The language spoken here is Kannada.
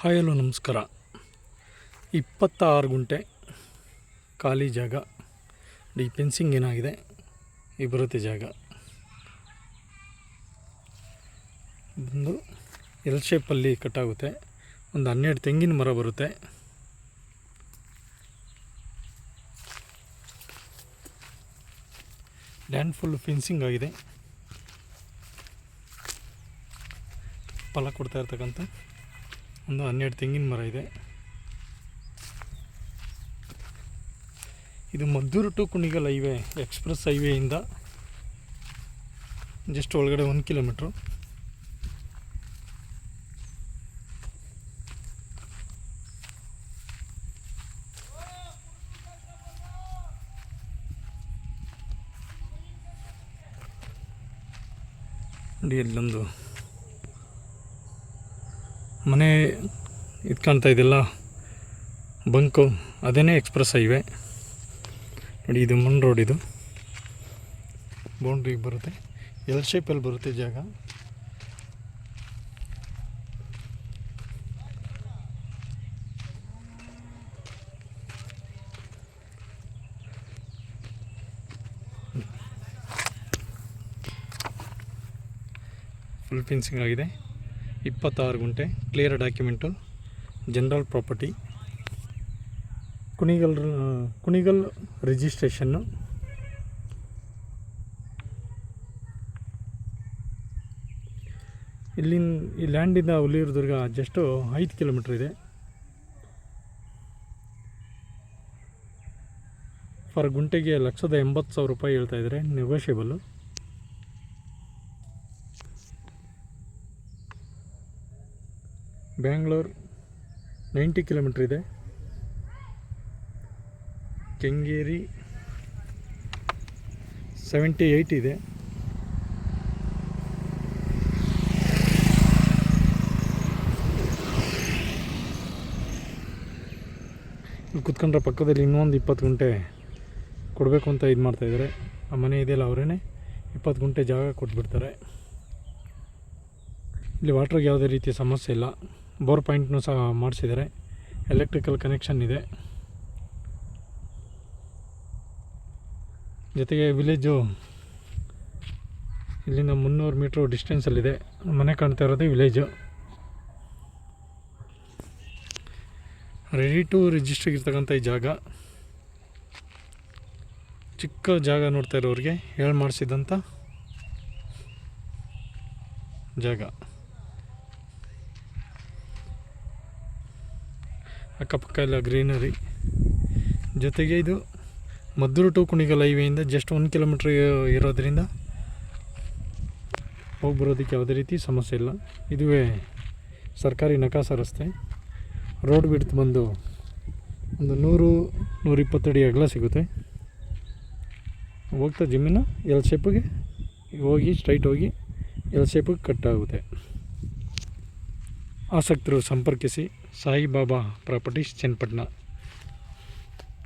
ಹಾಯ್ ಹಲೋ ನಮಸ್ಕಾರ. 26 ಗುಂಟೆ ಖಾಲಿ ಜಾಗ. ಈ ಫೆನ್ಸಿಂಗ್ ಏನಾಗಿದೆ ಈ ಬರುತ್ತೆ ಜಾಗ ಒಂದು ಎಲ್ ಶೇಪಲ್ಲಿ ಕಟ್ಟಾಗುತ್ತೆ. ಒಂದು 12 ತೆಂಗಿನ ಮರ ಬರುತ್ತೆ. ಲ್ಯಾಂಡ್ ಫುಲ್ ಫೆನ್ಸಿಂಗ್ ಆಗಿದೆ. ಫಲ ಕೊಡ್ತಾ ಇರ್ತಕ್ಕಂಥ ಒಂದು 12 ತೆಂಗಿನ ಮರ ಇದೆ. ಇದು Maddur to Kunigal highway express ಹೈವೇಯಿಂದ ಜಸ್ಟ್ ಒಳಗಡೆ 1 ಕಿಲೋಮೀಟ್ರು. ನೋಡಿ ಅಲ್ಲೊಂದು ಮನೆ ಇದು ಕಾಣ್ತಾ ಇದೆಯಲ್ಲ, ಬಂಕು, ಅದೇ ಎಕ್ಸ್ಪ್ರೆಸ್ ಹೈವೇ. ನೋಡಿ ಇದು ಮಣ್ ರೋಡ್, ಇದು ಬೌಂಡ್ರಿಗೆ ಬರುತ್ತೆ. ಎಲ್ ಶೇಪಲ್ಲಿ ಬರುತ್ತೆ ಜಾಗ. ಫುಲ್ ಫೆನ್ಸಿಂಗ್ ಆಗಿದೆ. 26 ಗುಂಟೆ clear document, general property, Kunigal registration. ಈ ಲ್ಯಾಂಡಿಂದ ಹುಲಿಯೂರುದುರ್ಗ ಜಸ್ಟು 5 ಕಿಲೋಮೀಟ್ರ್ ಇದೆ. ಫರ್ ಗುಂಟೆಗೆ 1,80,000 ರೂಪಾಯಿ ಹೇಳ್ತಾ ಇದ್ದಾರೆ, ನೆಗೋಷಿಯಬಲ್ಲು. ಬ್ಯಾಂಗ್ಳೂರು 90 ಕಿಲೋಮೀಟ್ರ್ ಇದೆ. ಕೆಂಗೇರಿ 78 ಇದೆ. ಇಲ್ಲಿ ಕುತ್ಕೊಂಡ್ರೆ ಪಕ್ಕದಲ್ಲಿ ಇನ್ನೊಂದು 20 ಗುಂಟೆ ಕೊಡಬೇಕು ಅಂತ ಇದು ಮಾಡ್ತಾಯಿದ್ದಾರೆ. ಆ ಮನೆ ಇದೆಯಲ್ಲ, ಅವರೇ 20 ಗುಂಟೆ ಜಾಗ ಕೊಟ್ಬಿಡ್ತಾರೆ. ಇಲ್ಲಿ ವಾಟ್ರಿಗೆ ಯಾವುದೇ ರೀತಿಯ ಸಮಸ್ಯೆ ಇಲ್ಲ. ಬೋರ್ ಪಾಯಿಂಟ್ನೂ ಸಹ ಮಾಡಿಸಿದ್ದಾರೆ. ಎಲೆಕ್ಟ್ರಿಕಲ್ ಕನೆಕ್ಷನ್ ಇದೆ. ಜೊತೆಗೆ ವಿಲೇಜು ಇಲ್ಲಿಂದ 300 ಮೀಟ್ರು ಡಿಸ್ಟೆನ್ಸಲ್ಲಿದೆ. ಮನೆ ಕಾಣ್ತಾ ಇರೋದೇ ವಿಲೇಜು. ರೆಡಿ ಟು ರಿಜಿಸ್ಟ್ರಿಗಿರ್ತಕ್ಕಂಥ ಈ ಜಾಗ, ಚಿಕ್ಕ ಜಾಗ ನೋಡ್ತಾ ಇರೋರಿಗೆ ಹೇಳಿ ಮಾಡಿಸಿದಂಥ ಜಾಗ. ಅಕ್ಕಪಕ್ಕ ಎಲ್ಲ ಗ್ರೀನರಿ. ಜೊತೆಗೆ ಇದು ಮದ್ದೂರು ಟು ಕುಣಿಗಲ್ ಹೈವೇಯಿಂದ ಜಸ್ಟ್ 1 ಕಿಲೋಮೀಟ್ರ್ ಇರೋದರಿಂದ ಹೋಗಿ ಬರೋದಕ್ಕೆ ಯಾವುದೇ ರೀತಿ ಸಮಸ್ಯೆ ಇಲ್ಲ. ಇದುವೇ ಸರ್ಕಾರಿ ನಕಾಸ ರಸ್ತೆ. ರೋಡ್ ಬಿಡ್ತು ಬಂದು ಒಂದು 100-120 ಅಡಿ ಅಗಲ ಸಿಗುತ್ತೆ. ಹೋಗ್ತಾ ಜಮೀನು ಎಲ್ ಶೇಪಿಗೆ ಹೋಗಿ ಸ್ಟ್ರೈಟ್ ಹೋಗಿ ಎಲ್ ಶೇಪಿಗೆ ಕಟ್ಟಾಗುತ್ತೆ. ಆಸಕ್ತರು ಸಂಪರ್ಕಿಸಿ. ಸಾಯಿಬಾಬಾ ಪ್ರಾಪರ್ಟೀಸ್ ಚನ್ನಪಟ್ಟಣ.